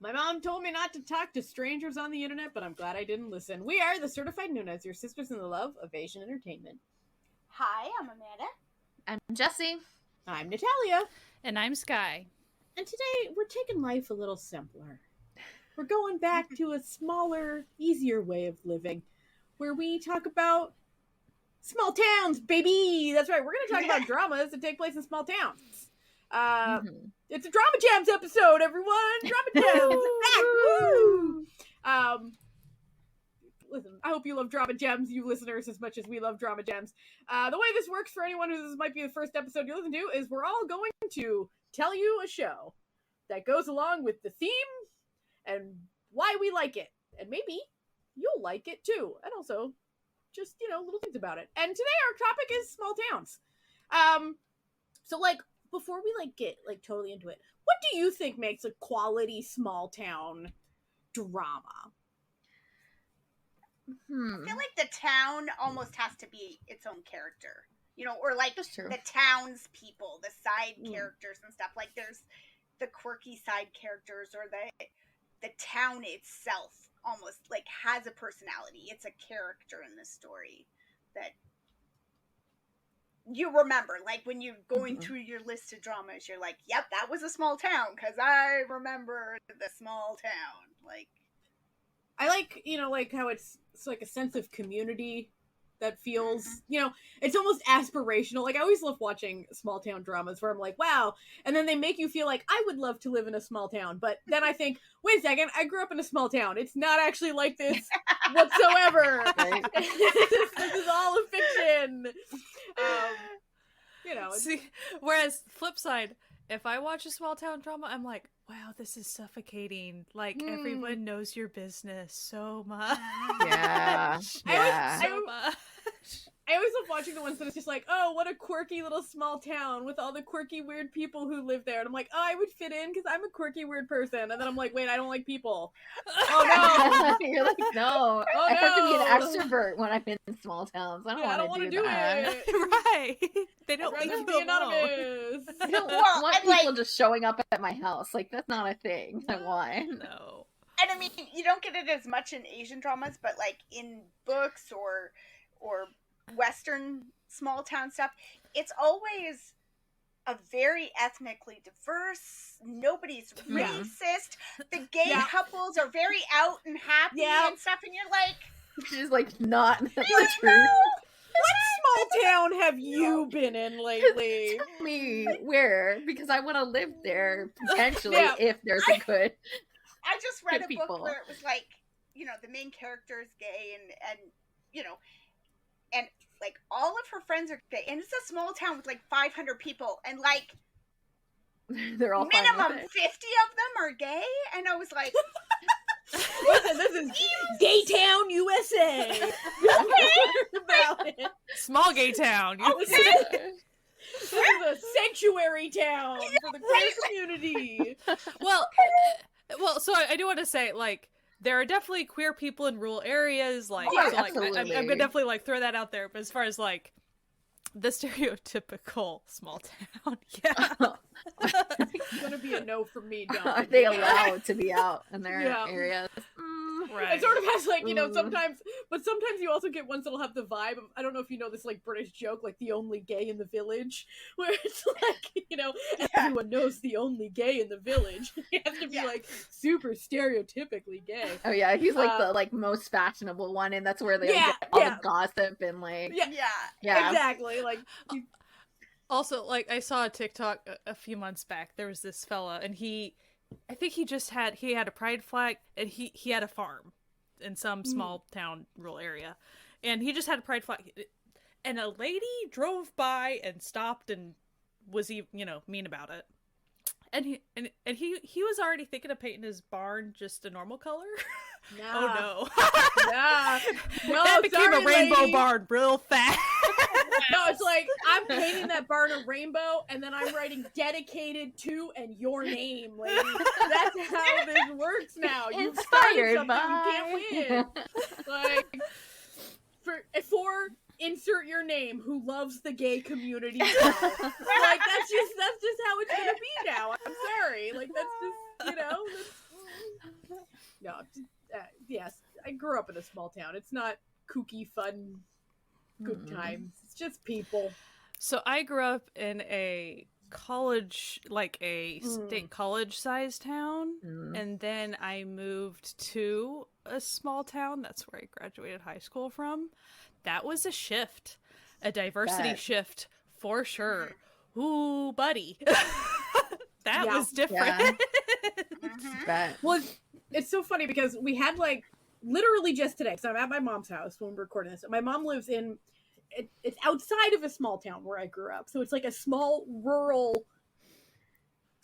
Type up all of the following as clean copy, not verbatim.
My mom told me not to talk to strangers on the internet, but I'm glad I didn't listen. We are the Certified Noonas, your sisters in the love of Asian entertainment. Hi, I'm Amanda. I'm Jessie. I'm Natalia. And I'm Sky. And today, we're taking life a little simpler. We're going back to a smaller, easier way of living, where we talk about small towns, baby! That's right, we're going to talk about dramas that take place in small towns. It's a Drama Jams episode, everyone! Drama Jams! Woo! Listen, I hope you love Drama Gems, you listeners, as much as we love Drama Gems. The way this works for anyone who this might be the first episode you listen to is we're all going to tell you a show that goes along with the theme and why we like it. And maybe you'll like it too. And also, just, little things about it. And today our topic is small towns. So, before we, get, totally into it, what do you think makes a quality small town drama? I feel like the town almost has to be its own character. Or the townspeople, the side characters and stuff. Like there's the quirky side characters, or the town itself almost has a personality. It's a character in the story that you remember. When you're going through your list of dramas, you're like, yep, that was a small town because I remember the small town. I like, how it's a sense of community that feels, it's almost aspirational. I always love watching small town dramas where I'm like, wow. And then they make you feel like I would love to live in a small town. But then I think, wait a second, I grew up in a small town. It's not actually like this whatsoever. Right? This is all a fiction. See, whereas flip side, if I watch a small town drama, I'm like, wow, this is suffocating. Everyone knows your business so much. Yeah. I always love watching the ones that it's just like, oh, what a quirky little small town with all the quirky, weird people who live there. And I'm like, oh, I would fit in because I'm a quirky, weird person. And then I'm like, wait, I don't like people. Oh, no. You're like, no. Oh, I have to be no. an extrovert when I'm in small towns. I don't want to do that. it. Right. They don't I'd rather leave be you anonymous. I don't want people just showing up at my house. That's not a thing I want. No. And I mean, you don't get it as much in Asian dramas, but in books or Western small town stuff, it's always a very ethnically diverse. Nobody's racist. The gay couples are very out and happy and stuff, and you're like, she's not the truth. What small town have you been in lately? Tell me where, because I want to live there potentially if there's a good. I just read a people. book where it was the main character is gay and all of her friends are gay, and it's a small town with 500 people, and they're all minimum 50 of them are gay, and I was like, listen, this is Gay Town, USA. About it. Small gay town. This is a sanctuary town for the queer community. Well, so I do want to say, there are definitely queer people in rural areas. I'm gonna definitely throw that out there. But as far as the stereotypical small town, It's gonna be a no from me. Are they allowed to be out in their areas? Right. It sort of has sometimes you also get ones that'll have the vibe of, I don't know if you know this British joke, the only gay in the village, where it's everyone knows the only gay in the village. You have to be super stereotypically gay. Oh yeah, he's the most fashionable one, and that's where they get all the gossip and exactly. Also, I saw a TikTok a few months back. There was this fella, and I think he had a pride flag, and he had a farm in some small town rural area, and he just had a pride flag, and a lady drove by and stopped and was mean about it, and he was already thinking of painting his barn just a normal color. Nah. Oh no. Nah. No, that became sorry, a rainbow lady. Barn real fast. No, it's I'm painting that barn a rainbow, and then I'm writing dedicated to and your name, lady. That's how this works now. You've started something you can't win. For insert your name, who loves the gay community now. That's just how it's gonna be now. I'm sorry. That's just, No, yes, I grew up in a small town. It's not kooky, fun, good times. It's just people. So I grew up in a college, like a state college-sized town, and then I moved to a small town. That's where I graduated high school from. That was a shift, a diversity shift for sure. Ooh, buddy. That was different. Well, it's so funny because we had like literally just today, so I'm at my mom's house when we're recording this. My mom lives in it's outside of a small town where I grew up. So it's like a small rural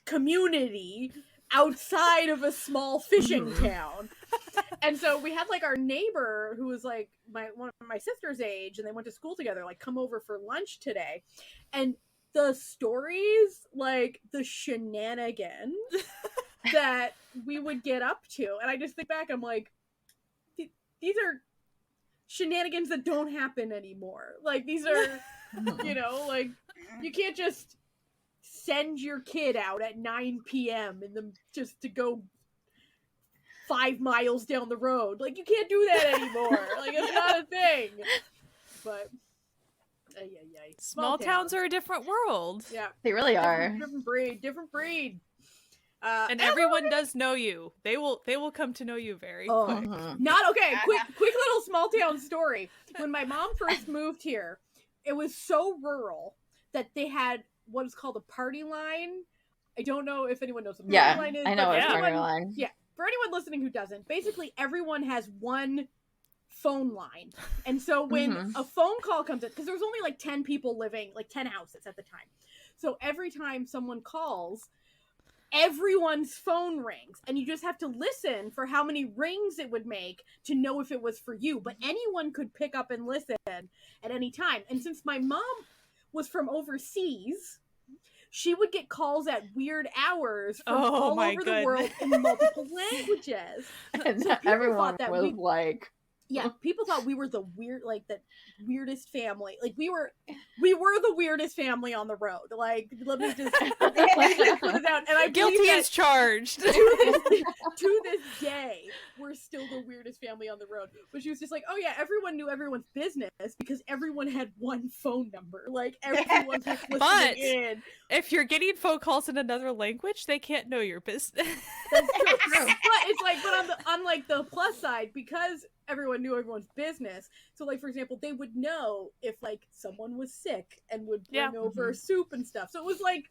community outside of a small fishing town. And so we had like our neighbor who was like one of my sister's age, and they went to school together, like come over for lunch today. And the stories, like the shenanigans that we would get up to. And I just think back, I'm like, these are shenanigans that don't happen anymore. Like, these are, you know, like, you can't just send your kid out at 9 p.m. just to go 5 miles down the road. Like, you can't do that anymore. Like, it's not a thing. But, small towns are a different world. Yeah. They really are. Different breed. And everyone does know you. They will come to know you very quick. Not okay. Quick little small town story. When my mom first moved here, it was so rural that they had what is called a party line. I don't know if anyone knows what a party line is. I know what a party line. Yeah, for anyone listening who doesn't, basically everyone has one phone line, and so when a phone call comes in, because there was only like 10 people living, like 10 houses at the time, so every time someone calls, everyone's phone rings, and you just have to listen for how many rings it would make to know if it was for you. But anyone could pick up and listen at any time. And since my mom was from overseas, she would get calls at weird hours from all over the world in multiple languages. And so everyone was like... Yeah, people thought we were the weirdest family. Like, we were the weirdest family on the road. Like, let me just put it down. And I'm guilty as charged. To this day, we're still the weirdest family on the road. But she was just like, oh yeah, everyone knew everyone's business because everyone had one phone number. Like, everyone was listening in. If you're getting phone calls in another language, they can't know your business. That's true. But it's like, on like the plus side, because everyone knew everyone's business. So, like, for example, they would know if, like, someone was sick and would bring over soup and stuff. So it was like,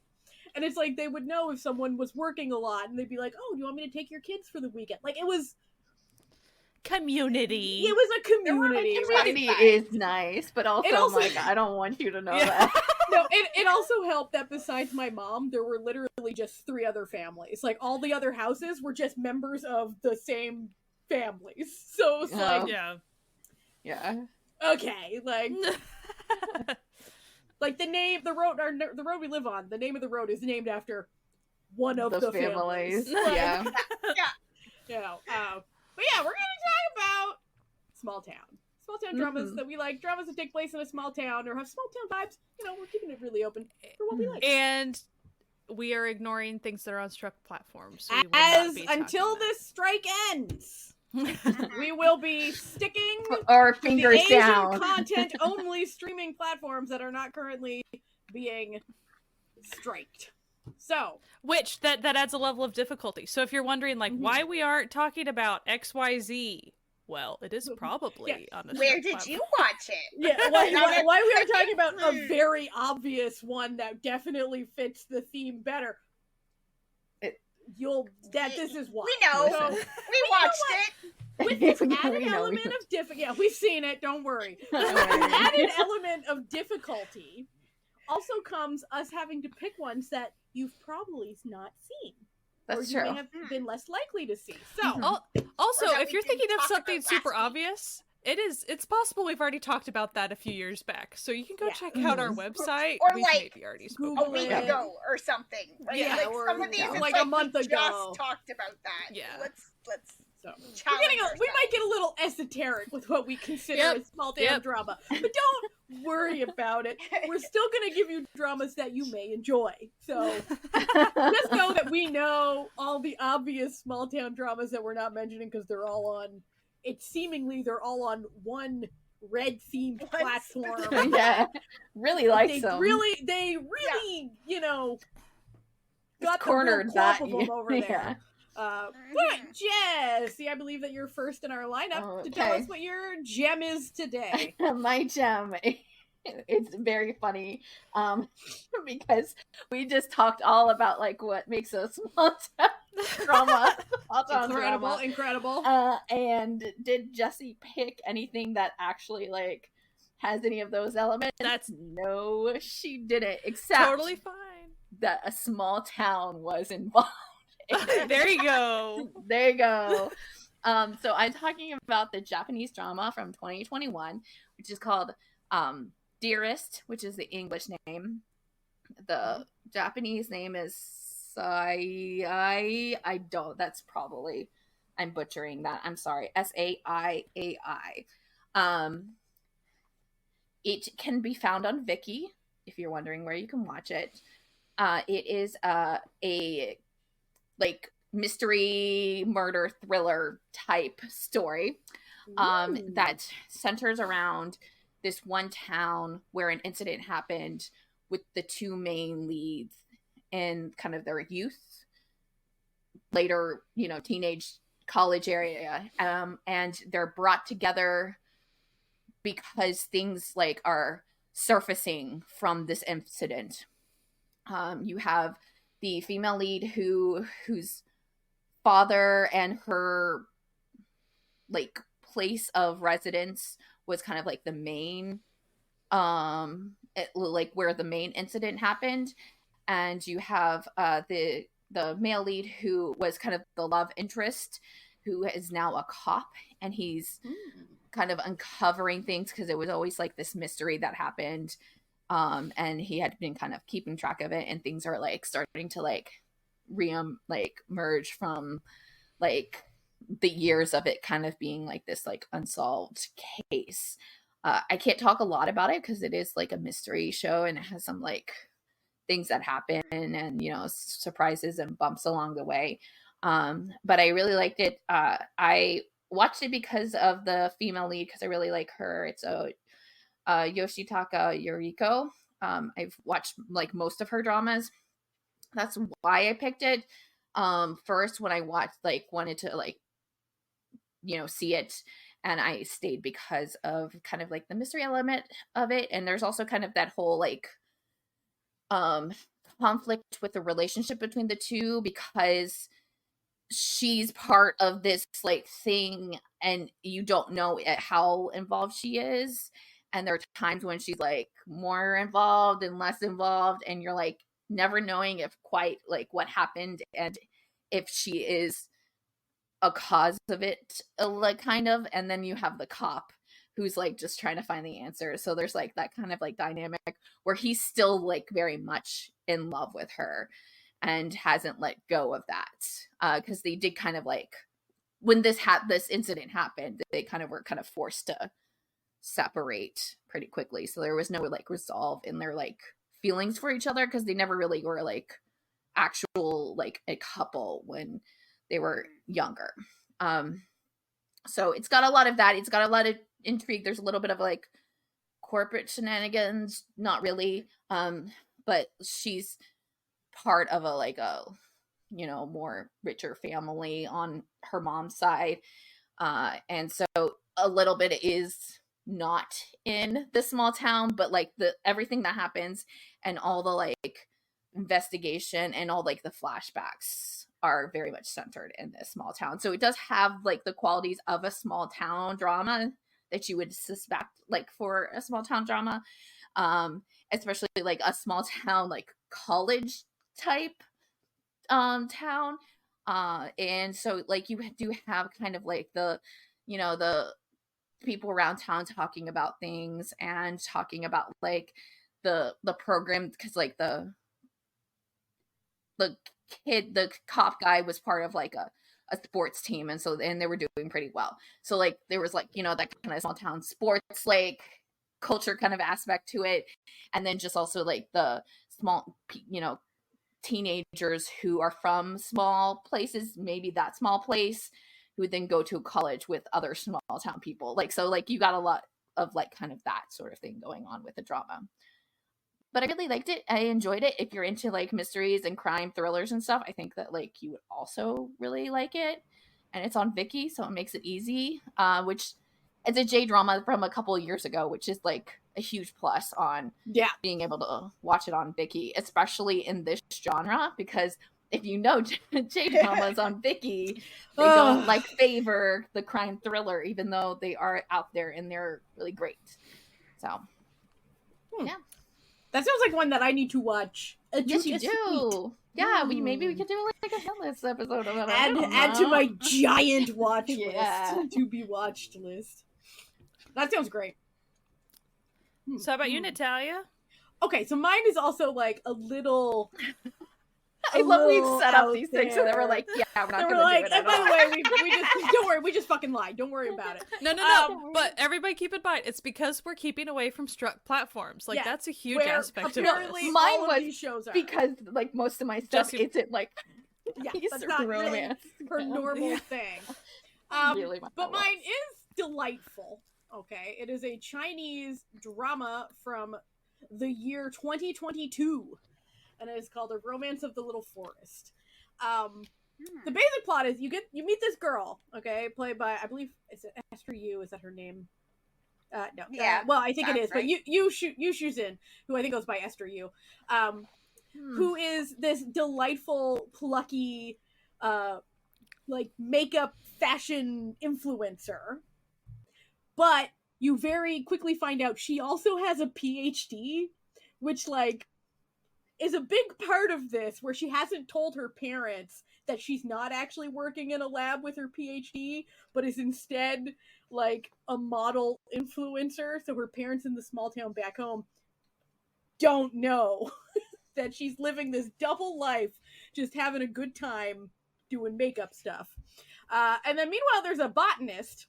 and it's like they would know if someone was working a lot, and they'd be like, oh, do you want me to take your kids for the weekend? Like, it was... community. It was a community. Community is nice, but also, like, I don't want you to know that. No, it also helped that besides my mom, there were literally just 3 other families. Like, all the other houses were just members of the same families. So it's like... Yeah. Okay, like... like, the road we live on, the name of the road is named after one of the families. Like, yeah. You know, but yeah, we're gonna talk about small town dramas that we like, dramas that take place in a small town or have small town vibes. You know, we're keeping it really open for what we like. And we are ignoring things that are on struck platforms. So until this strike ends, we will be sticking our fingers to the down Asian content only streaming platforms that are not currently being striked. So, which that adds a level of difficulty. So if you're wondering, like, why we aren't talking about XYZ, well, it is probably on a Where did you watch it? Yeah, why we are talking about a very obvious one that definitely fits the theme better. This is why. We know. So, we watched it. With this added element of difficulty, yeah, we've seen it. Don't worry. With this added element of difficulty also comes us having to pick ones that you've probably not seen. That's or true. You may have been less likely to see. So, also, if you're thinking of something super obvious, it's possible we've already talked about that a few years back. So you can go check out our website. Or we've like maybe already a week ago or something. Right? Yeah, like or some of these, like it's a month ago. Just talked about that. Yeah. Let's So Challenge we might get a little esoteric with what we consider a small town drama, but don't worry about it. We're still going to give you dramas that you may enjoy. So just know that we know all the obvious small town dramas that we're not mentioning because they're all on. They're all on one red themed platform. Yeah, really like they them. They really, got cornered the real clump that of them over there. Yeah. But Jessie, I believe that you're first in our lineup to tell us what your gem is today. My gem, it's very funny, because we just talked all about like what makes a small town drama. Incredible. And did Jessie pick anything that actually like has any of those elements? No, she didn't. Except totally fine that a small town was involved. There you go. There you go. So I'm talking about the Japanese drama from 2021, which is called Dearest, which is the English name. The Japanese name is I don't. That's probably I'm butchering that. I'm sorry. Saiai. It can be found on Viki if you're wondering where you can watch it. It is a like mystery murder thriller type story that centers around this one town where an incident happened with the two main leads in kind of their youth, later, teenage college area. And they're brought together because things like are surfacing from this incident. You have the female lead whose father and her like place of residence was kind of like the main like where the main incident happened, and you have the male lead who was kind of the love interest who is now a cop, and he's kind of uncovering things because it was always like this mystery that happened. And he had been kind of keeping track of it, and things are like starting to like merge from like the years of it kind of being like this like unsolved case. I can't talk a lot about it because it is like a mystery show and it has some like things that happen and surprises and bumps along the way. But I really liked it. I watched it because of the female lead because I really like her. It's Yoshitaka Yuriko. I've watched like most of her dramas. That's why I picked it. First when I wanted to see it, and I stayed because of kind of like the mystery element of it. And there's also kind of that whole like conflict with the relationship between the two, because she's part of this like thing and you don't know how involved she is. And there are times when she's like more involved and less involved, and you're like never knowing if quite like what happened and if she is a cause of it, like kind of. And then you have the cop who's like just trying to find the answer. So there's like that kind of like dynamic where he's still like very much in love with her and hasn't let go of that. Because they did kind of like when this incident happened, they kind of were kind of forced to separate pretty quickly. So there was no like resolve in their like feelings for each other because they never really were like actual like a couple when they were younger. So it's got a lot of that. It's got a lot of intrigue. There's a little bit of like corporate shenanigans, not really. But she's part of a more richer family on her mom's side. And so a little bit is not in the small town, but like everything that happens and all the like investigation and all like the flashbacks are very much centered in this small town. So it does have like the qualities of a small town drama that you would suspect like for a small town drama, especially like a small town like college type town. And so like you do have kind of like the people around town talking about things and talking about like the program, because like the cop guy was part of like a sports team, and they were doing pretty well. So like there was like, you know, that kind of small town sports like culture kind of aspect to it, and then just also like the small, you know, teenagers who are from small places, maybe that small place, who would then go to college with other small town people. Like, so like you got a lot of like kind of that sort of thing going on with the drama. But I really liked it. I enjoyed it. If you're into like mysteries and crime thrillers and stuff, I think that like you would also really like it. And it's on Viki, so it makes it easy. Which it's a J drama from a couple of years ago, which is like a huge plus on being able to watch it on Viki, especially in this genre, because if you know J dramas on Viki, they don't like favor the crime thriller, even though they are out there and they're really great. So, yeah. That sounds like one that I need to watch. Yes, you do. Yeah, we could do like a hit list episode of it. Add to my giant watch list, to be watched list. That sounds great. So how about you, Natalia? Okay, so mine is also like a little. I love we've set up these things so that we're like, yeah, we're not gonna do it. And by the way, we just don't worry, we just fucking lied. Don't worry about it. No. But everybody keep in mind, it's because we're keeping away from struck platforms. Like that's a huge aspect of this. Mine was shows because like most of my stuff isn't like that's not romance. Her normal thing. Really but mine is delightful. Okay, it is a Chinese drama from the year 2022. And it is called A Romance of the Little Forest. The basic plot is you meet this girl, okay, played by, I believe, is it Esther Yu? Is that her name? No. Yeah. Well, I think it is, right. but Yu Shuzin, who I think goes by Esther Yu, who is this delightful, plucky, like makeup fashion influencer. But you very quickly find out she also has a PhD, which like is a big part of this, where she hasn't told her parents that she's not actually working in a lab with her PhD, but is instead like a model influencer. So her parents in the small town back home don't know that she's living this double life, just having a good time doing makeup stuff. And then meanwhile, there's a botanist,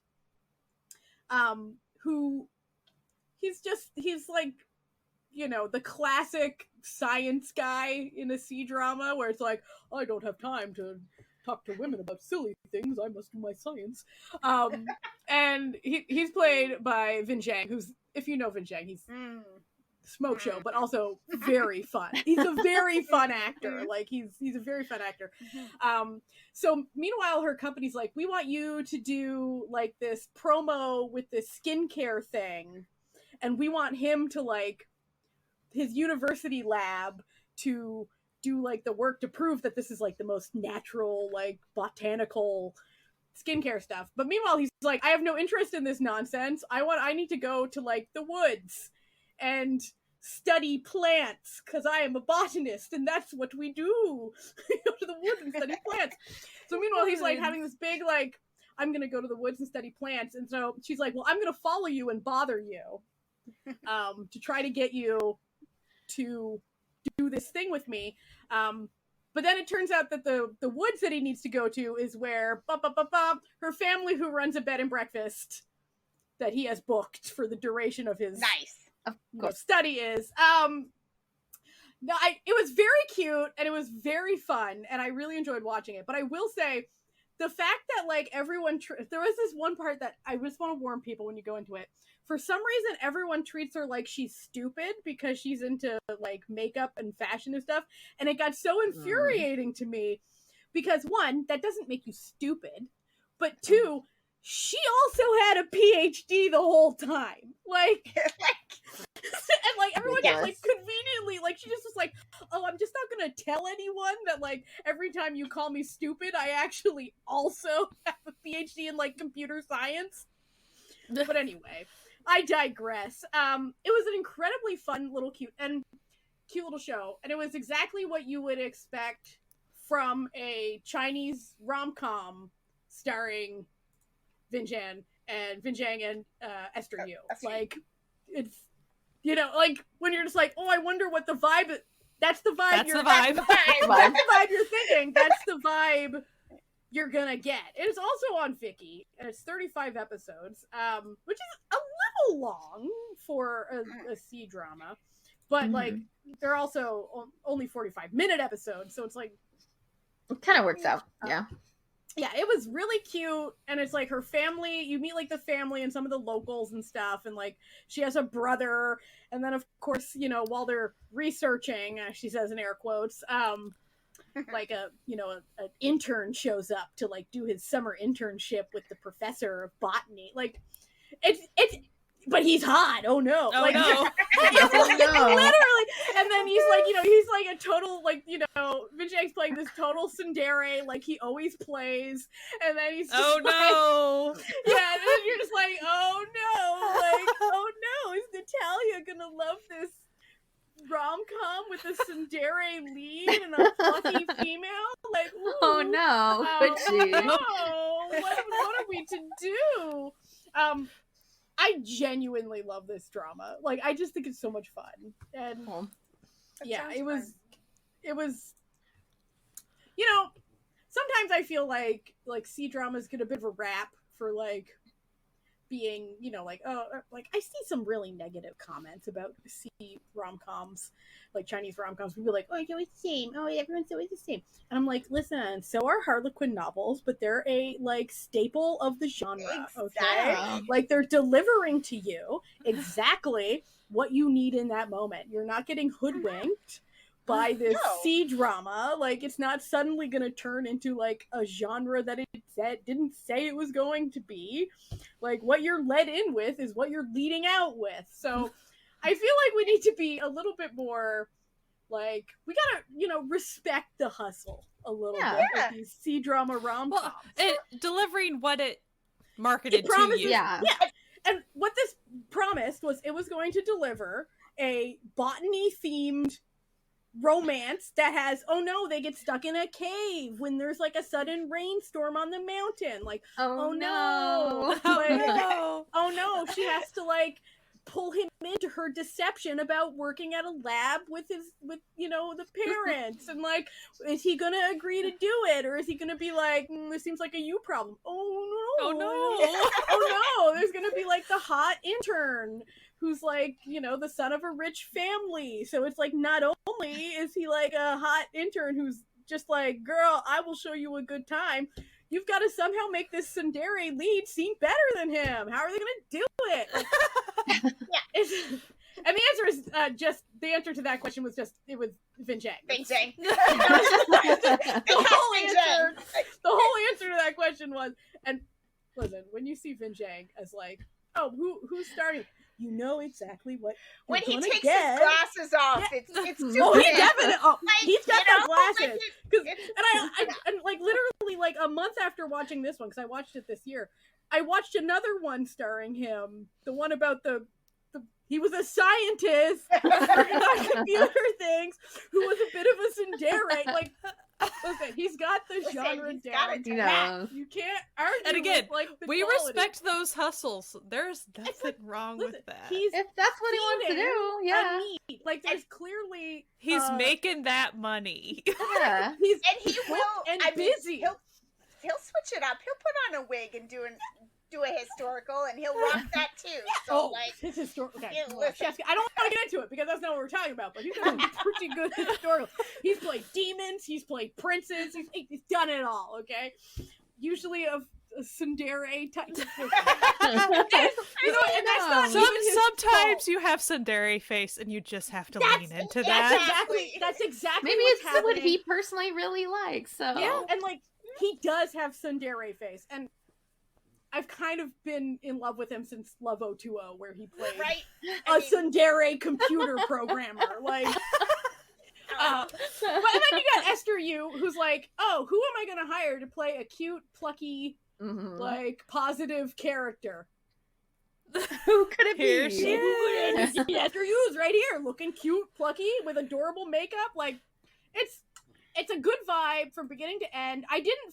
who he's like, you know, the classic science guy in a C-drama where it's like, I don't have time to talk to women about silly things, I must do my science. And he's played by Vin Zhang, who's, if you know Vin Zhang, he's smoke show, but also very fun. He's a very fun actor. Like, he's a very fun actor. So meanwhile, her company's like, we want you to do like this promo with this skincare thing, and we want him to like his university lab to do like the work to prove that this is like the most natural, like botanical skincare stuff. But meanwhile, he's like, I have no interest in this nonsense. I need to go to like the woods and study plants because I am a botanist and that's what we do. Go to the woods and study plants. So meanwhile, he's like having this big like, I'm gonna go to the woods and study plants. And so she's like, well, I'm gonna follow you and bother you to try to get you to do this thing with me. But then it turns out that the woods that he needs to go to is where her family, who runs a bed and breakfast that he has booked for the duration of his study, is. No, it was very cute and it was very fun and I really enjoyed watching it. But I will say, the fact that like everyone, there was this one part that I just want to warn people when you go into it. For some reason, everyone treats her like she's stupid because she's into like makeup and fashion and stuff. And it got so infuriating to me because one, that doesn't make you stupid. But two, she also had a PhD the whole time. Like, and like everyone just like conveniently, like she just was like, oh, I'm just not gonna tell anyone that like every time you call me stupid, I actually also have a PhD in like computer science. But anyway, I digress. It was an incredibly fun little cute little show, and it was exactly what you would expect from a Chinese rom-com starring Vin Zhang and Esther Yu. Like, it's, you know, like when you're just like, oh, I wonder what the vibe is. That's the vibe. That's the vibe you're thinking. That's the vibe you're gonna get. It's also on Viki, and it's 35 episodes, which is a little long for a C drama, but like they're also only 45-minute episodes, so it's like it kind of works out. Yeah. Yeah, it was really cute, and it's like her family, you meet like the family and some of the locals and stuff, and like she has a brother, and then of course, you know, while they're researching, as she says in air quotes, like an intern shows up to like do his summer internship with the professor of botany. Like it's but he's hot. Oh no. Oh like, no. Oh, no. Literally. And then he's like, you know, he's like a total, like, you know, Vijay's playing this total tsundere, like he always plays. And then he's just Oh no. yeah, and then you're just like, oh no, like, oh no, is Natalia gonna love this rom-com with a tsundere lead and a plucky female? Like, ooh, Oh no. But she. no, what are we to do? I genuinely love this drama. Like, I just think it's so much fun. And yeah, it was, you know, sometimes I feel like C dramas get a bit of a rap for like being, you know, like, oh, like I see some really negative comments about C rom-coms, like Chinese rom-coms. People are like, oh, it's always the same. Oh, everyone's always the same. And I'm like, listen, so are Harlequin novels, but they're a like staple of the genre. Okay, like they're delivering to you exactly what you need in that moment. You're not getting hoodwinked by this C drama. Like, it's not suddenly going to turn into like a genre that it didn't say it was going to be. Like, what you're led in with is what you're leading out with. So I feel like we need to be a little bit more like, we gotta, you know, respect the hustle a little bit with these C drama rom-coms. Well, delivering what it marketed to you. Yeah. And what this promised was it was going to deliver a botany themed romance that has, oh no, they get stuck in a cave when there's like a sudden rainstorm on the mountain. Like, oh no. Like, oh no, she has to like pull him into her deception about working at a lab with you know, the parents. And like, is he gonna agree to do it, or is he gonna be like, this seems like a you problem? Oh no. Oh no, there's gonna be like the hot intern who's like, you know, the son of a rich family. So it's like, not only is he like a hot intern who's just like, girl, I will show you a good time, you've got to somehow make this tsundere lead seem better than him. How are they going to do it? Like, and the answer is the answer to that question was it was Vinjang. Vinjang. The whole answer to that question was, and listen, when you see Vinjang as like, oh, who's starting? You know exactly what when he takes get. His glasses off. Yeah. It's stupid. Oh, he definitely. Oh, he's got the glasses. And like literally like a month after watching this one, because I watched it this year, I watched another one starring him. The one about the he was a scientist on computer things who was a bit of a tsundere. Like, listen, he's got the genre down. You can't argue. And again, with, like, we respect those hustles. There's nothing wrong with that. If that's what he wants to do, yeah. Like, there's clearly he's making that money. Yeah, and he will. And busy. He'll switch it up. He'll put on a wig and do a historical, and he'll rock that too. So like, his historical. Okay. I don't want to get into it because that's not what we're talking about. But he's done pretty good historical. He's played demons. He's played princes. He's done it all. Okay, usually a tsundere type. And that's not sometimes you have tsundere face, and you just have to lean into that. That's exactly. Maybe it's what he personally really likes. So yeah, and like he does have tsundere face, and I've kind of been in love with him since Love 020, where he played a tsundere computer programmer. Like, but then you got Esther Yu, who's like, oh, who am I going to hire to play a cute, plucky, like, positive character? Who could it Here be? she is. Esther Yu's right here, looking cute, plucky, with adorable makeup. Like, it's a good vibe from beginning to end. I didn't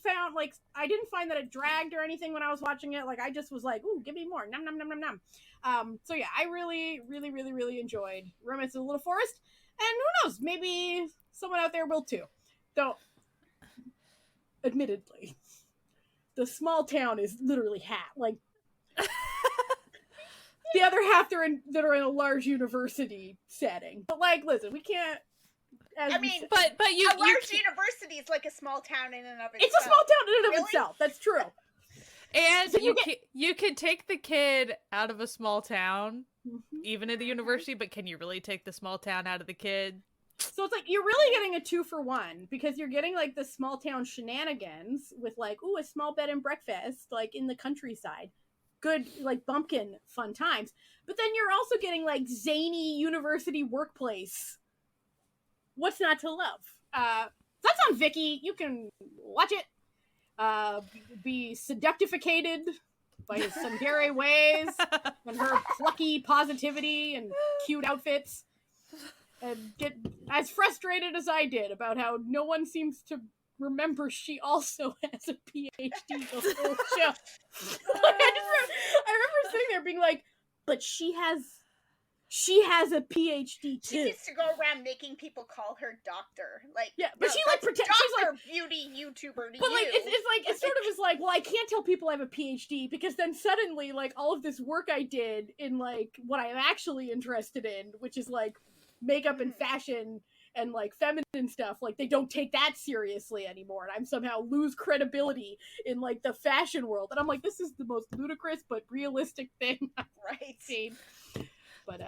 find that it dragged or anything when I was watching it. Like, I just was like, ooh, give me more. Nom, nom, nom, nom, nom. So yeah, I really, really, really, really enjoyed Romance in the Little Forest. And who knows, maybe someone out there will too. Though, admittedly, the small town is literally half. Like, the other half that are in a large university setting. But like, listen, we can't. I mean, but you a large university is like a small town in and of itself. It's a small town in and of Really? itself. That's true. And So you can take the kid out of a small town, even at the university, but can you really take the small town out of the kid? So it's like you're really getting a 2-for-1 because you're getting like the small town shenanigans with like, ooh, a small bed and breakfast like in the countryside. Good, like bumpkin fun times. But then you're also getting like zany university workplace. What's not to love? That's on Vicky. You can watch it. Be seductificated by his tsundere ways and her plucky positivity and cute outfits, and get as frustrated as I did about how no one seems to remember she also has a PhD the whole show. I remember sitting there being like, but she has a PhD too. She needs to go around making people call her doctor. Like, yeah, but no, she like pretends she's like beauty YouTuber to but you. like it's sort of is like, well, I can't tell people I have a PhD because then suddenly like all of this work I did in like what I'm actually interested in, which is like makeup and fashion and like feminine stuff, like they don't take that seriously anymore, and I'm somehow lose credibility in like the fashion world, and I'm like, this is the most ludicrous but realistic thing I've seen. But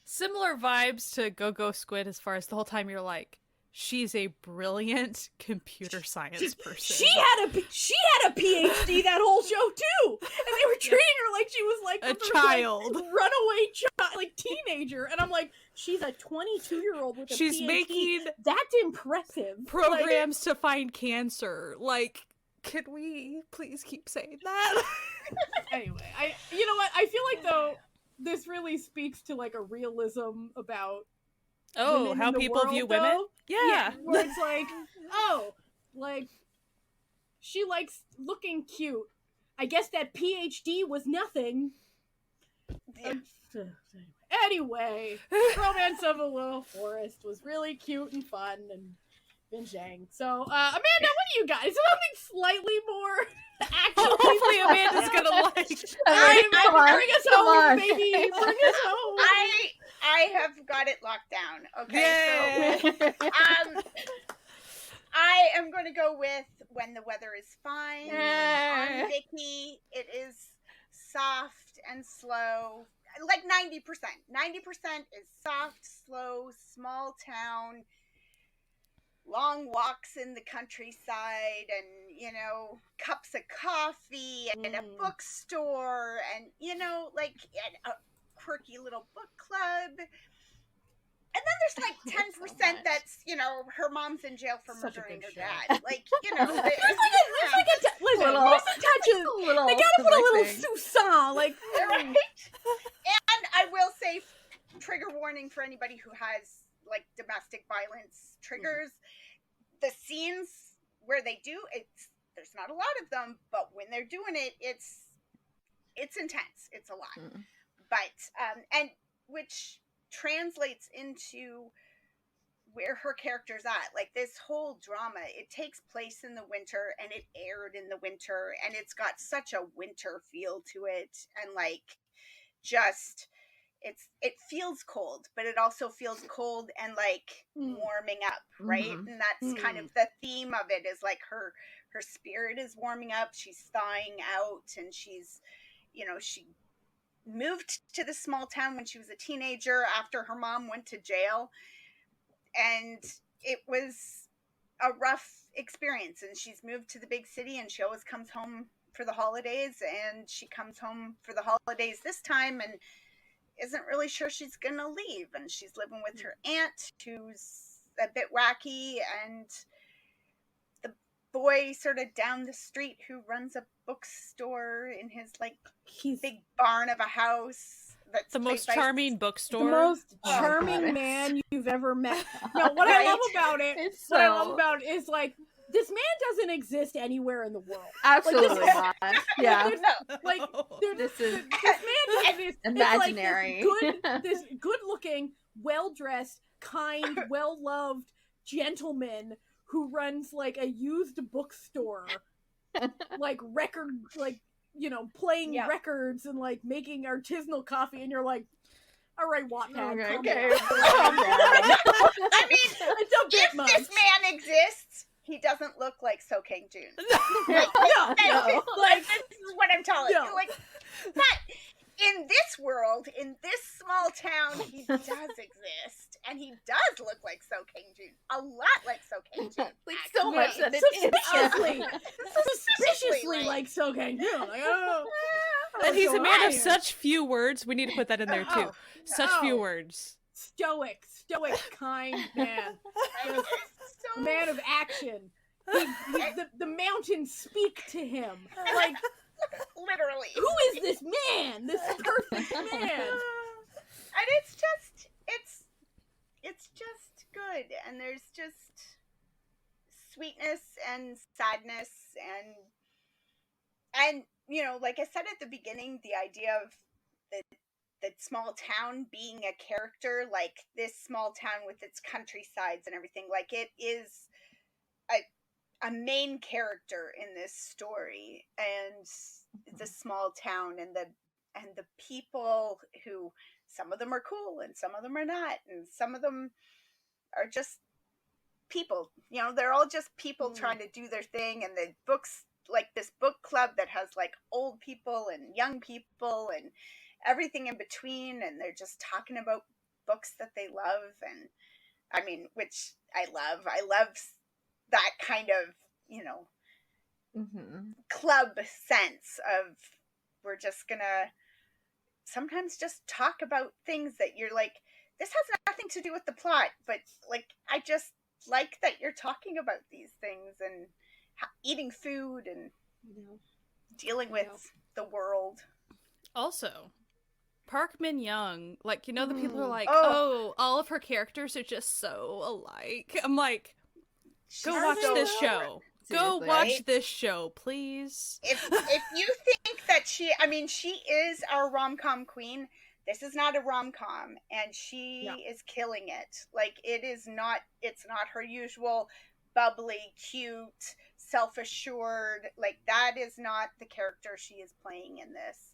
similar vibes to Go Squid as far as the whole time you're like, she's a brilliant computer science person. She had a PhD that whole show too, and they were treating her like she was like a child, like, runaway child, like teenager, and I'm like, she's a 22-year-old with a she's PhD. making That's impressive. programs to find cancer. Like, could we please keep saying that? Anyway, you know what? I feel like though this really speaks to like a realism about how people view women. Though. Yeah, where it's like, oh, like she likes looking cute. I guess that PhD was nothing. Yeah. Anyway, Romance of a Little Forest was really cute and fun and binging. So, Amanda, what do you got? Is there something slightly more actually? Hopefully, Amanda's gonna like. Bring us home, baby. Bring us home. I have got it locked down. Okay, so I am going to go with When the Weather is Fine. On Vicky, it is soft and slow. Like 90%. 90% is soft, slow, small town, long walks in the countryside, and, you know, cups of coffee, and a bookstore, and, you know, like a quirky little book club. And then there's like 10% that's, you know, her mom's in jail for murdering her dad. Like, you know. Listen, there's a touch of, they gotta put a little sousson, like. Right? And I will say, trigger warning for anybody who has, like, domestic violence triggers. The scenes where they do, there's not a lot of them, but when they're doing it, it's intense. It's a lot. But, and which translates into where her character's at. Like, this whole drama, it takes place in the winter, and it aired in the winter, and it's got such a winter feel to it, and like, just, it feels cold, but it also feels cold and like warming up, right? And that's kind of the theme of it, is like her spirit is warming up, she's thawing out, and she's, you know, she moved to the small town when she was a teenager after her mom went to jail, and it was a rough experience, and she's moved to the big city, and she always comes home for the holidays, and she comes home for the holidays this time and isn't really sure she's gonna leave, and she's living with her aunt who's a bit wacky, and the boy sort of down the street who runs a bookstore in his like big barn of a house. That's the most charming bookstore. The most charming man you've ever met. No, what I love about it, what I love about it is like, this man doesn't exist anywhere in the world. Absolutely not. Yeah. Like, this is this man is imaginary. Like this good-looking, well-dressed, kind, well-loved gentleman who runs like a used bookstore like record, like, you know, playing Yeah. records and like making artisanal coffee, and you're like, all right, Wattpad, calm Okay. down. I mean, It's a bit if much. this man exists, he doesn't look like So King Jun. No, no. Like, this is what I'm telling No. you. Like, but in this world, in this small town, he does exist, and he does look like So King Jun, a lot like So King Jun. Like so much that it Suspiciously, is. suspiciously like So King Jun. Like, oh, And he's a so man of iron. such few words. We need to put that in there too. Oh, Such oh. few words. Stoic, kind man. It's so Man of action. The mountains speak to him. Like, literally. who is this man? This perfect man. And it's just good, and there's just sweetness and sadness and you know, like I said at the beginning, the idea of the small town being a character, like this small town with its countrysides and everything, like it is a main character in this story, and it's a small town, and the people who, some of them are cool and some of them are not, and some of them are just people, you know, they're all just people trying to do their thing. And the books, like this book club that has like old people and young people and everything in between, and they're just talking about books that they love. And I mean, which I love that kind of, you know, club sense of, we're just gonna sometimes just talk about things that you're like, this has nothing to do with the plot, but like, I just like that you're talking about these things and eating food and dealing with the world. Also, Park Min Young, like, you know, the people are like, Oh. oh, all of her characters are just so alike. I'm like, go She's watch so this over. show. Go Seriously. watch Right? this show, please. If you think that she is our rom-com queen, this is not a rom-com, and she is killing it. Like, it's not her usual bubbly, cute, self-assured, like, that is not the character she is playing in this.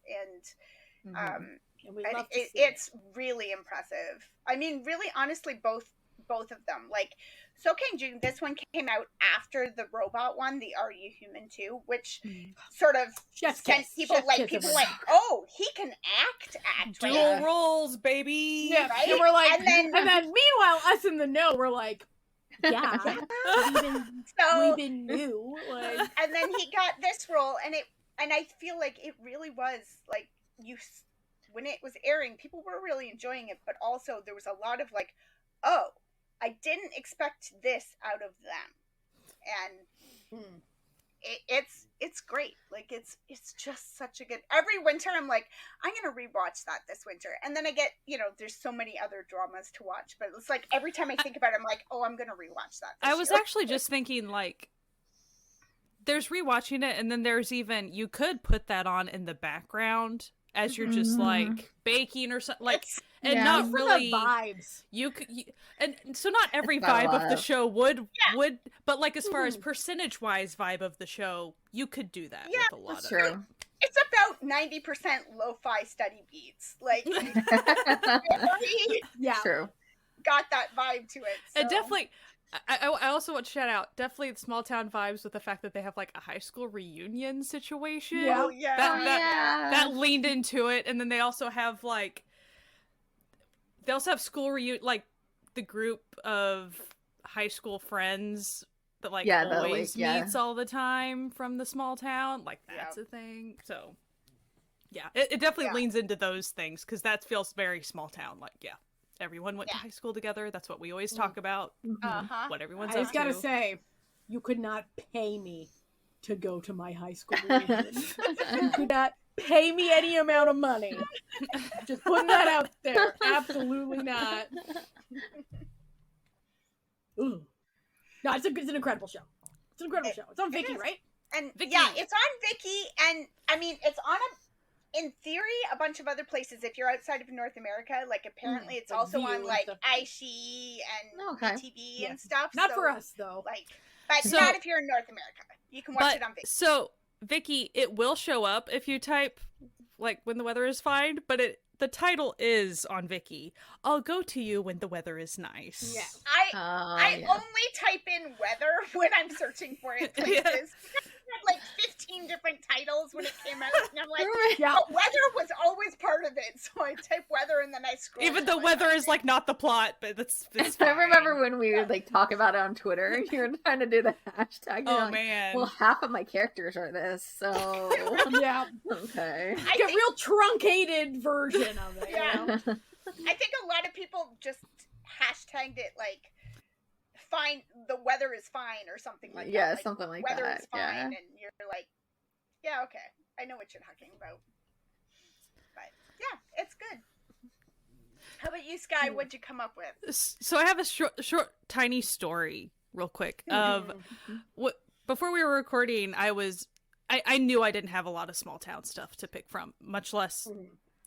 And And we love to see it's really impressive. I mean, really, honestly, both of them. Like, So King Jun, this one came out after the robot one, the Are You Human 2, which sort of Chef's sent kiss. people Chef's like, kiss people of like, oh, he can act. Dual Right? roles, baby. Yeah, Right? and we're like, And then- meanwhile, us in the know, we're like, yeah, So, we been new. Like, and then he got this role, and I feel like it really was like, when it was airing, people were really enjoying it, but also there was a lot of like, oh, I didn't expect this out of them, and it's great. Like, it's just such a good. Every winter, I'm like, I'm gonna rewatch that this winter, and then I get, you know, there's so many other dramas to watch, but it's like every time I think about it, I'm like, oh, I'm gonna rewatch that. I was year. actually just thinking, like, there's rewatching it, and then there's even, you could put that on in the background as you're just like baking or something, like, and not really vibes. And so not every It's got a vibe of lot the of- show would, but like as far as percentage wise vibe of the show, you could do that with a lot That's of true. It's about 90% lo-fi study beats. Like, Yeah, True. got that vibe to it. So. And definitely, I also want to shout out, definitely small town vibes with the fact that they have like a high school reunion situation. Yeah. Oh, yeah. That leaned into it, and then they also have like, they also have school reunion, like the group of high school friends that like always meets all the time from the small town. Like, that's a thing. So yeah, it definitely leans into those things, because that feels very small town. Like, everyone went to high school together. That's what we always talk about. What everyone's I up just gotta to. say, you could not pay me to go to my high school reunion. You could not pay me any amount of money. Just putting that out there. Absolutely not. Ooh. No, it's an incredible show. It's an incredible show. It's on Viki, right? And Viki. yeah, it's on Viki, and I mean, it's on in theory, a bunch of other places. If you're outside of North America, like, apparently it's like also View on and like stuff. iShee and TV and stuff. Not so, for us, though. Like, but So- not if you're in North America. You can watch it on Viki. So Vicky, it will show up if you type, like, when the weather is fine, but the title is on Vicky. I'll go to you when the weather is nice. Yeah. I only type in weather when I'm searching for it places. Yeah. It had like 15 different titles when it came out, and I'm like, Yeah. but weather was always part of it, so I type weather and then I scroll. Even though weather is, like, not the plot, but it's I fine. remember when we would, like, talk about it on Twitter, you were trying to do the hashtag. Oh, like, man. well, half of my characters are this, so... Yeah. Okay. Like a real truncated version of it. Yeah. You know? I think a lot of people just hashtagged it like fine, the weather is fine or something like that. Yeah, Like, something like weather that. is fine, Yeah. and you're like, yeah, okay, I know what you're talking about. But yeah, it's good. How about you, Sky? What'd you come up with? So I have a short, tiny story, real quick. Of what before we were recording, I knew I didn't have a lot of small town stuff to pick from, much less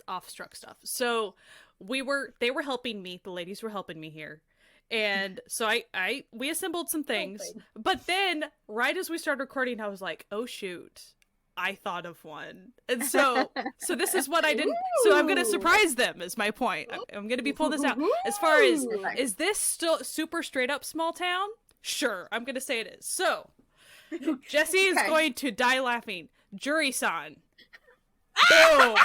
off-struck stuff. So they were helping me. The ladies were helping me here, and so we assembled some things. But then, right as we started recording, I was like, "Oh shoot, I thought of one." And so this is what I didn't. So I'm gonna surprise them. Is my point. I'm gonna be pulling this out. As far as is this still super straight up small town? Sure, I'm gonna say it is. So Jessie is going to die laughing. Jury-san. Boom.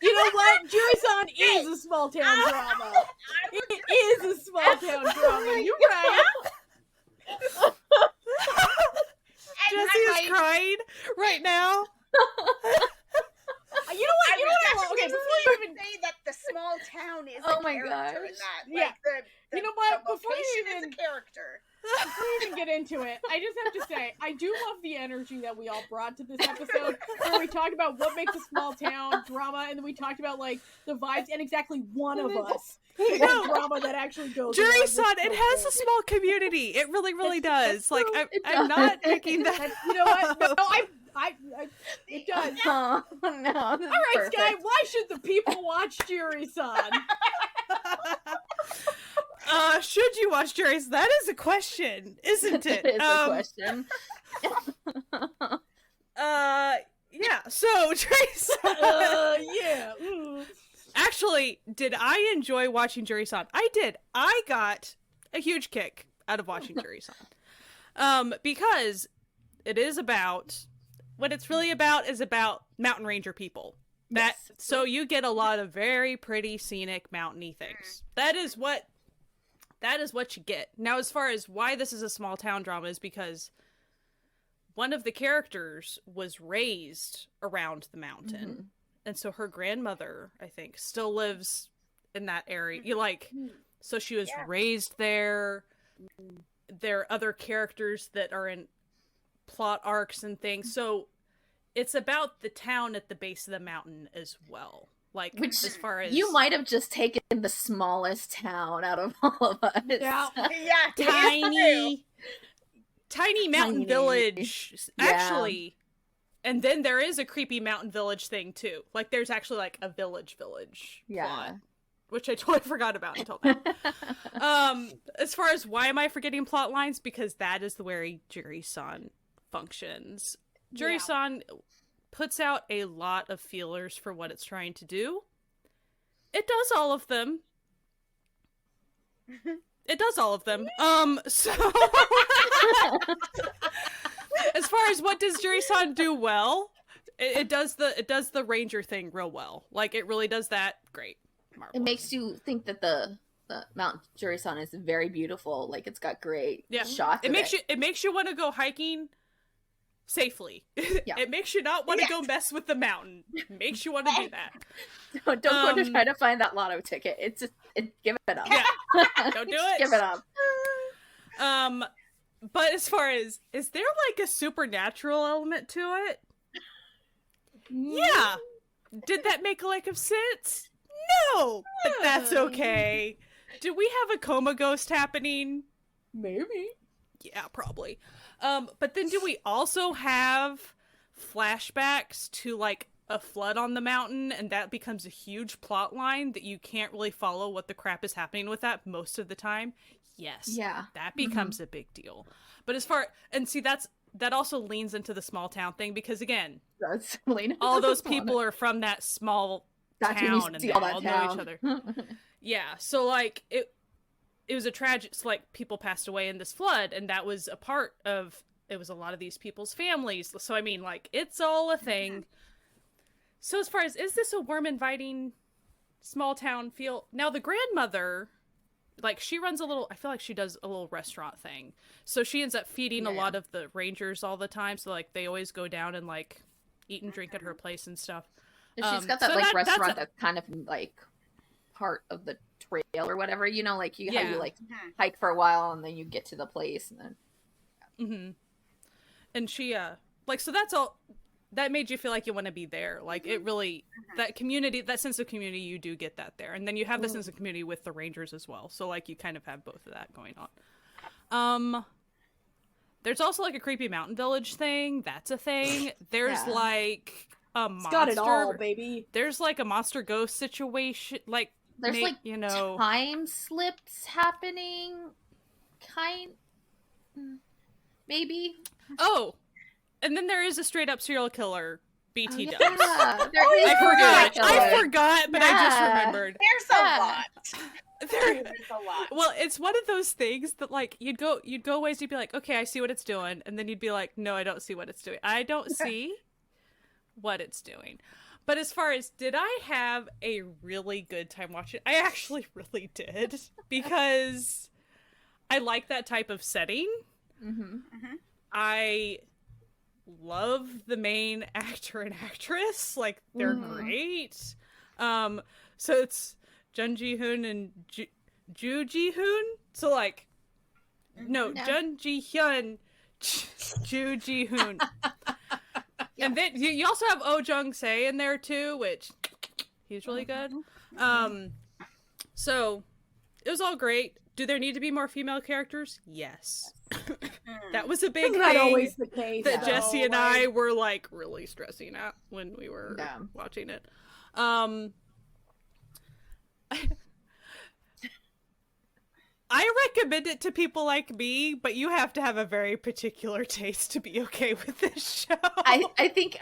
You know what? Jury-san is a small town drama. It is a small town drama. You're right. Jessie is crying right now. You know what? Okay, before you even say that the small town is Oh a my character in gosh. that. Yeah. Like the You know what? The Before you location is even- a character. Before we even get into it, I just have to say, I do love the energy that we all brought to this episode, where we talked about what makes a small town drama, and then we talked about, like, the vibes, and exactly one of us is the drama that actually goes along with Jury-san, it has a this. small community. It really, really does. Like, It I'm not does. making that. You know what? No, I it does. Oh, no. All right, Sky, why should the people watch Jury-san? Should you watch Juries? That is a question, isn't it? It is a question. Yeah. So Jury-san. Yeah. Actually, did I enjoy watching Jury-san? I did. I got a huge kick out of watching Jury-san. Because it is about what it's really about is about mountain ranger people. So you get a lot of very pretty scenic mountainy things. That is what you get. Now, as far as why this is a small town drama is because one of the characters was raised around the mountain. Mm-hmm. And so her grandmother, I think, still lives in that area. So she was raised there. There are other characters that are in plot arcs and things. So it's about the town at the base of the mountain as well. Like, Which as far as you might have just taken the smallest town out of all of us. Yeah. Yeah. tiny mountain Tiny. village. Yeah. Actually, and then there is a creepy mountain village thing too. Like, there's actually like a village Yeah. plot, which I totally forgot about until now. As far as why am I forgetting plot lines? Because that is the way Jury-san functions. Jury-san puts out a lot of feelers for what it's trying to do. It does all of them. So as far as what does Jury-san do well, it does the ranger thing real well. Like, it really does that great. Marvelous. It makes you think that the Mount Jury-san is very beautiful. Like, it's got great shots. It makes you want to go hiking safely. Yeah. It makes you not want to go mess with the mountain. It makes you want to do that. Don't go to try to find that lotto ticket. It's just give it up. Yeah. Don't do it. Give it up. But as far as, is there like a supernatural element to it? Yeah. Did that make a lick of sense? No, but that's okay. Do we have a coma ghost happening? Maybe. Yeah, probably. But then do we also have flashbacks to like a flood on the mountain, and that becomes a huge plot line that you can't really follow what the crap is happening with that most of the time? Yes. Yeah. That becomes a big deal. But as far, and see, that's that also leans into the small town thing because again, That's all those people are from that small town and they all know each other. Yeah, so like it was a tragic, like people passed away in this flood, and that was a part of it was a lot of these people's families. So I mean, like it's all a thing. So as far as is this a warm, inviting small town feel? Now the grandmother, like she runs a little, I feel like she does a little restaurant thing. So she ends up feeding a lot of the rangers all the time. So like they always go down and like eat and drink at her place and stuff. And she's got that like restaurant that's kind of like part of the trail or whatever, you know, like how you like hike for a while and then you get to the place and then. And she like, so that's all. That made you feel like you want to be there. Like it really, that community, that sense of community, you do get that there. And then you have the sense of community with the Rangers as well. So like you kind of have both of that going on. There's also like a creepy mountain village thing. That's a thing. There's like a monster. It's got it all, baby. There's like a monster ghost situation. Like there's like, you know, time slips happening. Maybe. Oh. And then there is a straight up serial killer BT dubs. Yeah. I forgot, but I just remembered. There's a lot. There's a lot. Well, it's one of those things that like you'd go ways, you'd be like, okay, I see what it's doing, and then you'd be like, no, I don't see what it's doing. I don't see what it's doing. But as far as did I have a really good time watching? I actually really did because I like that type of setting. I love the main actor and actress, like they're great. So it's Jun Ji-hoon and Ju Ji-hoon. So like Jun Ji-hyun, Ju Ji-hoon. And then you also have Oh Jung-se in there too, which he's really good. So it was all great. Do there need to be more female characters? Yes. That was a big thing always the case, that Jessie and I were like really stressing out when we were watching it. I recommend it to people like me, but you have to have a very particular taste to be okay with this show. I think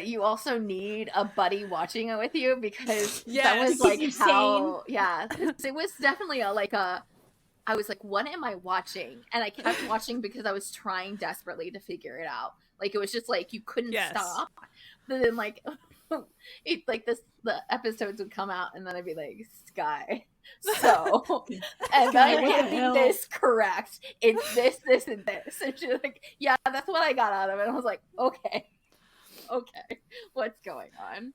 you also need a buddy watching it with you because that was like how it was definitely I was like, what am I watching? And I kept watching because I was trying desperately to figure it out. Like, it was just like, you couldn't stop. But then, like, the episodes would come out, and then I'd be like, Sky. So, and I'm getting this correct. It's this, and this. And she's like, yeah, that's what I got out of it. And I was like, okay. What's going on?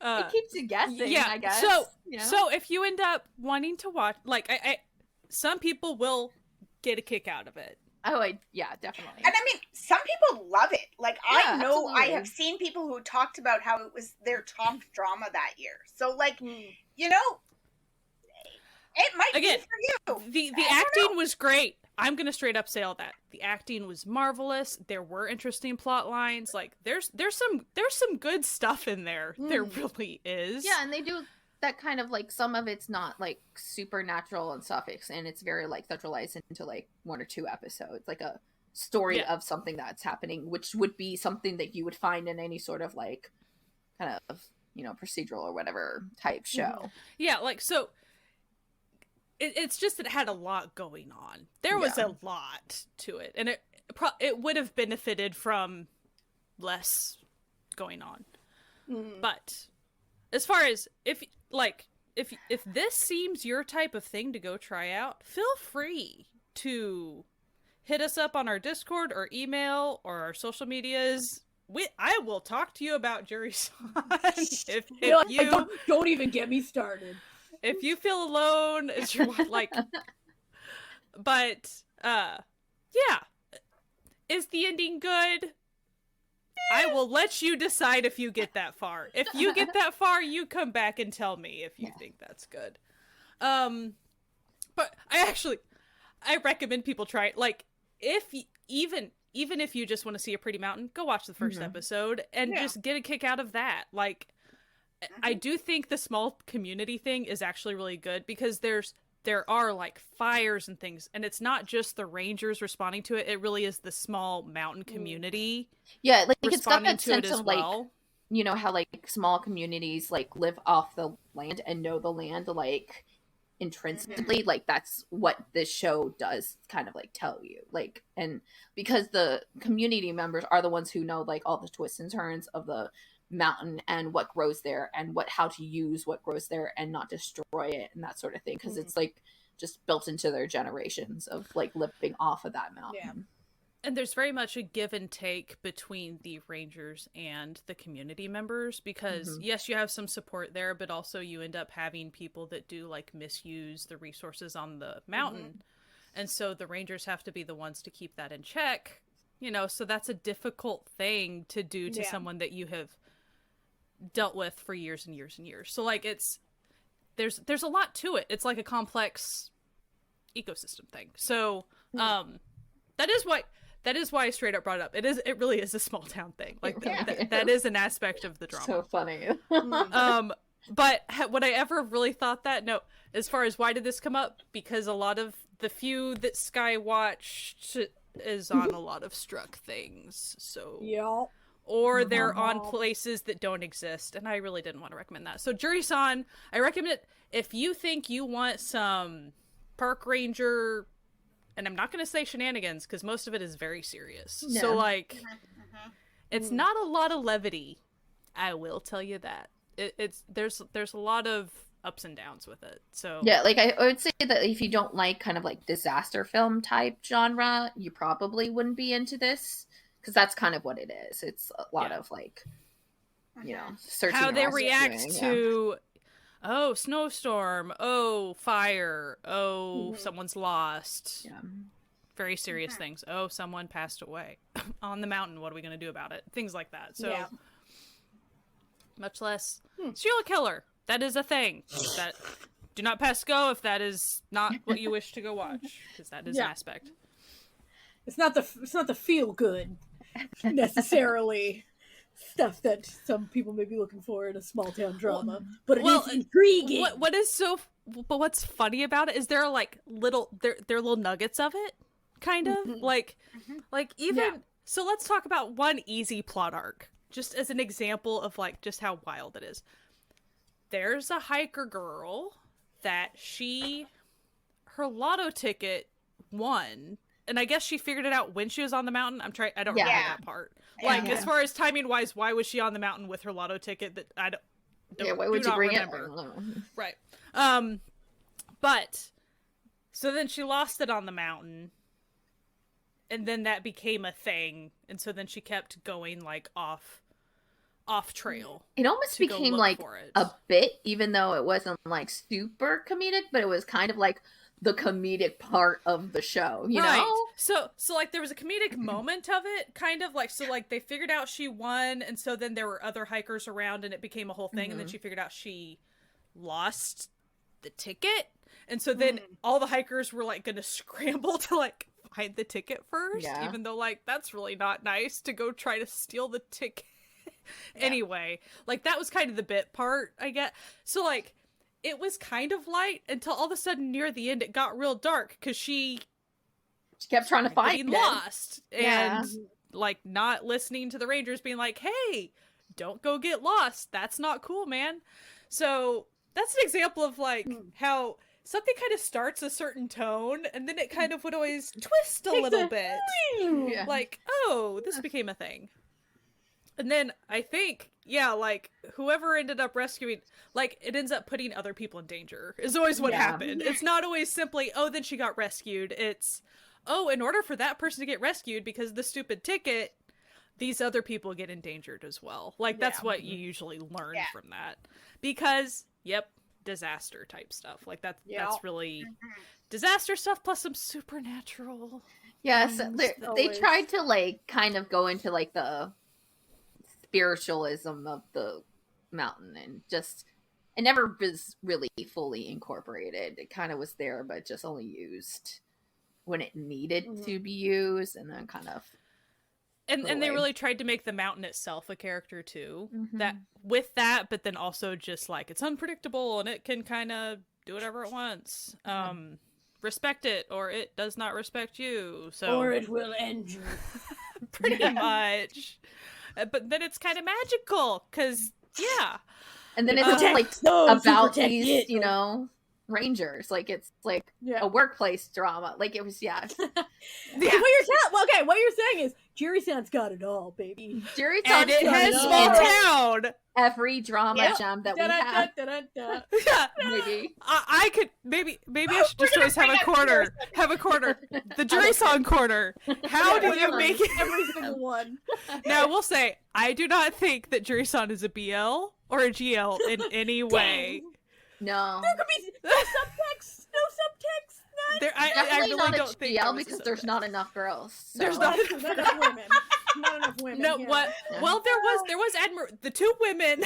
It keeps you guessing, I guess. So, you know? So if you end up wanting to watch, like, I some people will get a kick out of it. Oh, yeah, definitely. And I mean, some people love it. Like, I know absolutely. I have seen people who talked about how it was their top drama that year. So, like, you know, it might be for you. The acting was great. I'm gonna straight up say all that. The acting was marvelous. There were interesting plot lines. Like, there's some good stuff in there. There really is. Yeah, and they do that kind of like, some of it's not like supernatural and stuff, and it's very like centralized into like 1 or 2 episodes, like a story of something that's happening, which would be something that you would find in any sort of like kind of, you know, procedural or whatever type show. Yeah, like, so it's just that it had a lot going on. There was a lot to it, and it would have benefited from less going on. But as far as if this seems your type of thing to go try out, feel free to hit us up on our Discord or email or our social medias. I will talk to you about Jury Son. if you don't even get me started. If you feel alone, it's your like. But yeah, is the ending good? I will let you decide if you get that far. If you get that far, you come back and tell me if you think that's good. But I recommend people try it. Like, if even if you just want to see a pretty mountain, go watch the first episode and just get a kick out of that. Like, I do think the small community thing is actually really good because there's there are like fires and things, and it's not just the rangers responding to it, it really is the small mountain community Yeah, like it's got responding that to it sense as of like, well. you know how like small communities like live off the land and know the land like intrinsically. Like that's what this show does kind of like tell you. Like, and because the community members are the ones who know like all the twists and turns of the mountain and what grows there and how to use what grows there and not destroy it and that sort of thing, because it's like just built into their generations of like living off of that mountain. Yeah. And there's very much a give and take between the rangers and the community members, because yes, you have some support there, but also you end up having people that do like misuse the resources on the mountain. And so the rangers have to be the ones to keep that in check, you know, so that's a difficult thing to do to someone that you have dealt with for years and years and years. So like there's a lot to it. It's like a complex ecosystem thing. So that is why I straight up brought it up. It really is a small town thing. Like that is an aspect of the drama. So funny. But would I ever really thought that? No. As far as why did this come up? Because a lot of the few that Sky watched is on a lot of struck things. So Yeah. or they're on places that don't exist, and I really didn't want to recommend that. So Jury-san, I recommend it if you think you want some park ranger, and I'm not going to say shenanigans because most of it is very serious. No. So like, it's not a lot of levity. I will tell you that there's a lot of ups and downs with it. So yeah, like I would say that if you don't like kind of like disaster film type genre, you probably wouldn't be into this, because that's kind of what it is. It's a lot of like, you know, searching how and they react rescuing, to oh, snowstorm, oh, fire, oh, someone's lost. Yeah. Very serious things. Oh, someone passed away on the mountain. What are we going to do about it? Things like that. So much less serial killer. That is a thing. That do not pass go if that is not what you wish to go watch, because that is an aspect. It's not the feel good necessarily stuff that some people may be looking for in a small town drama, but it is intriguing. But what's funny about it is there are like little little nuggets of it, kind of like even so. Let's talk about one easy plot arc, just as an example of like just how wild it is. There's a hiker girl that her lotto ticket won. And I guess she figured it out when she was on the mountain. I don't remember that part. Like, as far as timing wise, why was she on the mountain with her lotto ticket? That I don't. Why would you bring remember. it? Right. But so then she lost it on the mountain, and then that became a thing, and so then she kept going like off trail. It almost became like a bit, even though it wasn't like super comedic, but it was kind of like the comedic part of the show, you know? So like there was a comedic moment of it, kind of like, so like they figured out she won, and so then there were other hikers around and it became a whole thing, and then she figured out she lost the ticket, and so then all the hikers were like gonna scramble to like find the ticket first, even though like that's really not nice to go try to steal the ticket. Anyway, like that was kind of the bit part, I get. So like it was kind of light until all of a sudden near the end it got real dark because she kept trying to find it. Lost and like not listening to the rangers being like, hey, don't go get lost, that's not cool, man. So that's an example of like how something kind of starts a certain tone and then it kind of would always twist a little bit. Like, oh, this became a thing. And then I think, like, whoever ended up rescuing, like, it ends up putting other people in danger, is always what happened. It's not always simply, oh, then she got rescued. It's, oh, in order for that person to get rescued because of the stupid ticket, these other people get endangered as well. Like, that's what you usually learn from that. Because, disaster type stuff. Like, that's really disaster stuff plus some supernatural. Yes, they tried to, like, kind of go into, like, the spiritualism of the mountain, and just it never was really fully incorporated. It kind of was there, but just only used when it needed to be used, and then kind of and they really tried to make the mountain itself a character too, that with that, but then also just like it's unpredictable and it can kind of do whatever it wants. Respect it, or it does not respect you. So, or it will end you. pretty much. But then it's kind of magical, because, yeah. And then it's Protect like those who about protect these, it. you know, rangers. Like, it's like Yeah. a workplace drama. Like, it was, yeah. What you're saying is Jiri-san's got it all, baby. Jiri-san's And it got has all. small town. Every drama Yep. gem that we have. Da-da-da-da-da. Yeah. Maybe. I could maybe I should just always have a corner. The Jiri-san corner. How do you make it? Every single one. Now, I will say, I do not think that Jiri-san is a BL or a GL in any way. No. There could be no subtext. No subtext. There, I Definitely really not don't a think GL there was because a there's subtext. not enough girls. So. There's Not enough women. Not enough women. No, yeah. what? Well, there was the two women,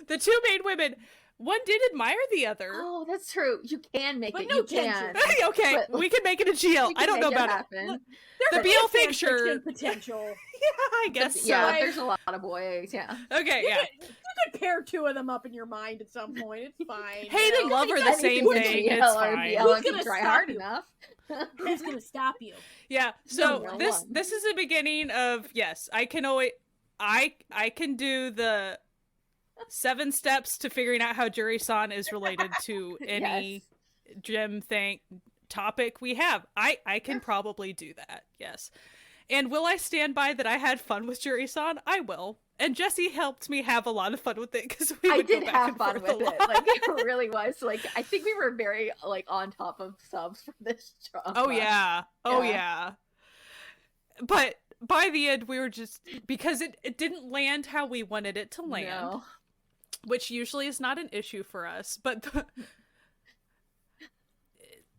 the two main women. One did admire the other. Oh, that's true. You can make But it. no You tension. can. Okay, But- we can make it a GL. You I can don't know make it about happen. Look, The there could be BL a fan picture. fiction potential. Yeah, I guess Yeah, so. Right. there's a lot of boys. Yeah. Okay, yeah. You could pair two of them up in your mind at some point. It's fine. Hey, you they know? love her the Anything same with thing. GL It's or fine. BL Who's if you gonna try stop hard you? enough. Who's gonna stop you? Yeah. So No this one. this is the beginning of, yes, I can always I can do the 7 steps to figuring out how Juri-san is related to any gem topic we have. I can probably do that. Yes. And will I stand by that I had fun with Juri-san? I will. And Jessie helped me have a lot of fun with it because we I would go did back have and fun forth with a it. lot. Like, it really was. Like, I think we were very, like, on top of subs for this drama. Oh yeah. Oh Yeah. yeah. But by the end we were just, because it didn't land how we wanted it to land, No. which usually is not an issue for us, but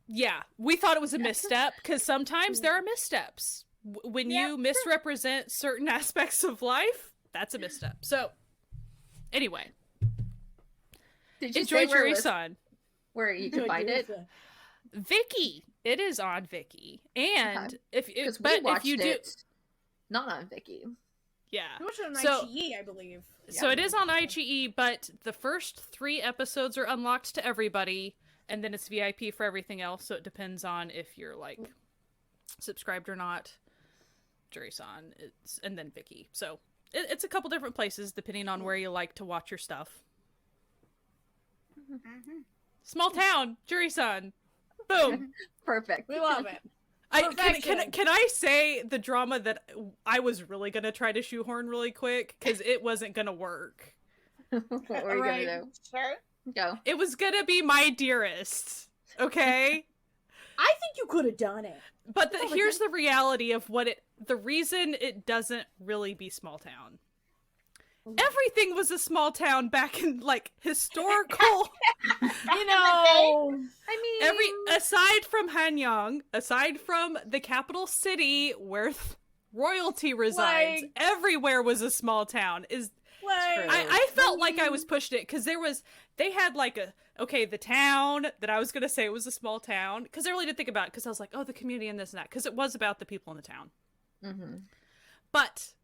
yeah, we thought it was a misstep because sometimes there are missteps. When you misrepresent certain aspects of life, that's a misstep. So anyway, Did you enjoy say where, Juri-san. where you could find it? Viki. It is on Viki. And if Because we but if watched you do, it not on Viki. yeah. You watched it on So- IGE, I believe. So it is on IGE, but the first 3 episodes are unlocked to everybody, and then it's VIP for everything else, so it depends on if you're, like, subscribed or not. Juri-san, and then Viki. So it's a couple different places, depending on where you like to watch your stuff. Small town, Juri-san. Boom. Perfect. We love it. Can I say the drama that I was really going to try to shoehorn really quick? Because it wasn't going to work. What were you Right. gonna do? Sure. Go. It was going to be My Dearest. Okay? I think you could have done it. But here's the reality of the reason it doesn't really be small town. Everything was a small town back in, like, historical. You know, I mean, aside from Hanyang, aside from the capital city where royalty resides, Like- everywhere was a small town. True. I felt like I was pushing it because they had like the town that I was going to say was a small town, because I really did think about it, because I was like, oh, the community and this and that, because it was about the people in the town. mm-hmm. But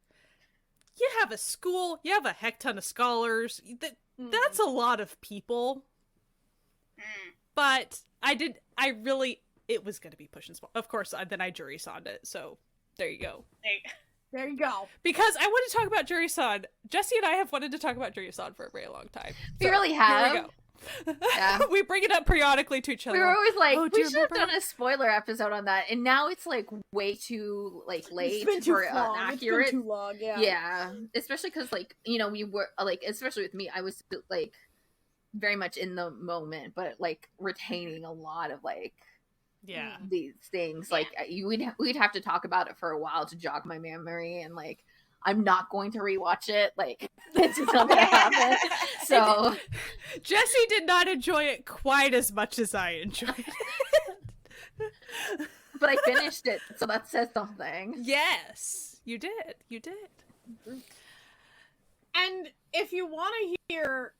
you have a school, you have a heck ton of scholars, that's a lot of people. But it was going to be pushing small. Of course, then I Juri-san'd it, so there you go. there you go. Because I want to talk about Juri-san. Jessie and I have wanted to talk about Juri-san for a very long time. We really have. Here we go. Yeah. We bring it up periodically to each other. We were always like, "Oh, do we you should have remember?" done a spoiler episode on that, and now it's like way too like late It's been too for long. accurate. It's been too long. Yeah. Yeah, especially because like we were like, especially with me, I was like very much in the moment, but like retaining a lot of like Yeah. these things. Like we'd have to talk about it for a while to jog my memory, and like I'm not going to rewatch it. Like it's just not gonna happen. So Jessie did not enjoy it quite as much as I enjoyed it. but I finished it, so that says something. Yes, you did. You did. And if you want to hear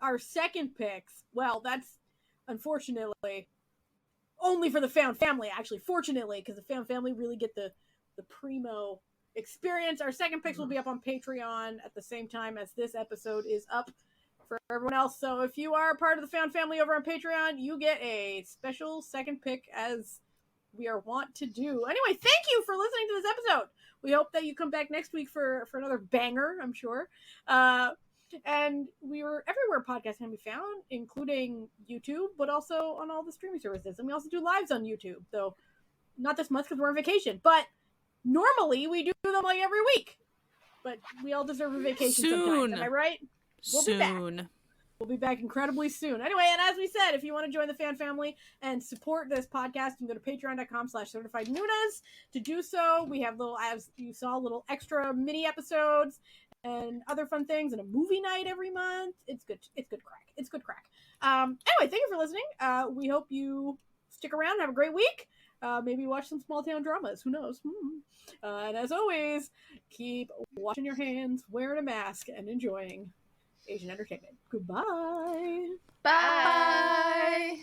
our second picks, well, that's unfortunately only for the found family. Actually, fortunately, because the found family really get the primo experience. Our second picks will be up on Patreon at the same time as this episode is up. for everyone else. So if you are part of the Found Family over on Patreon, you get a special second pick, as we are wont to do. Anyway, thank you for listening to this episode. We hope that you come back next week for another banger, I'm sure. And we are everywhere podcasts can be found, including YouTube, but also on all the streaming services. And we also do lives on YouTube, though not this month because we're on vacation. But normally we do them like every week. But we all deserve a vacation sometimes. Am I right? We'll be back. We'll be back incredibly soon. Anyway, and as we said, if you want to join the fan family and support this podcast, you can go to patreon.com/certifiednoonas. To do so, we have little, as you saw, little extra mini episodes and other fun things, and a movie night every month. It's good. It's good crack. It's good crack. Anyway, thank you for listening. We hope you stick around and have a great week. Maybe watch some small town dramas. Who knows? And as always, keep washing your hands, wearing a mask, and enjoying Asian entertainment. Goodbye. Bye.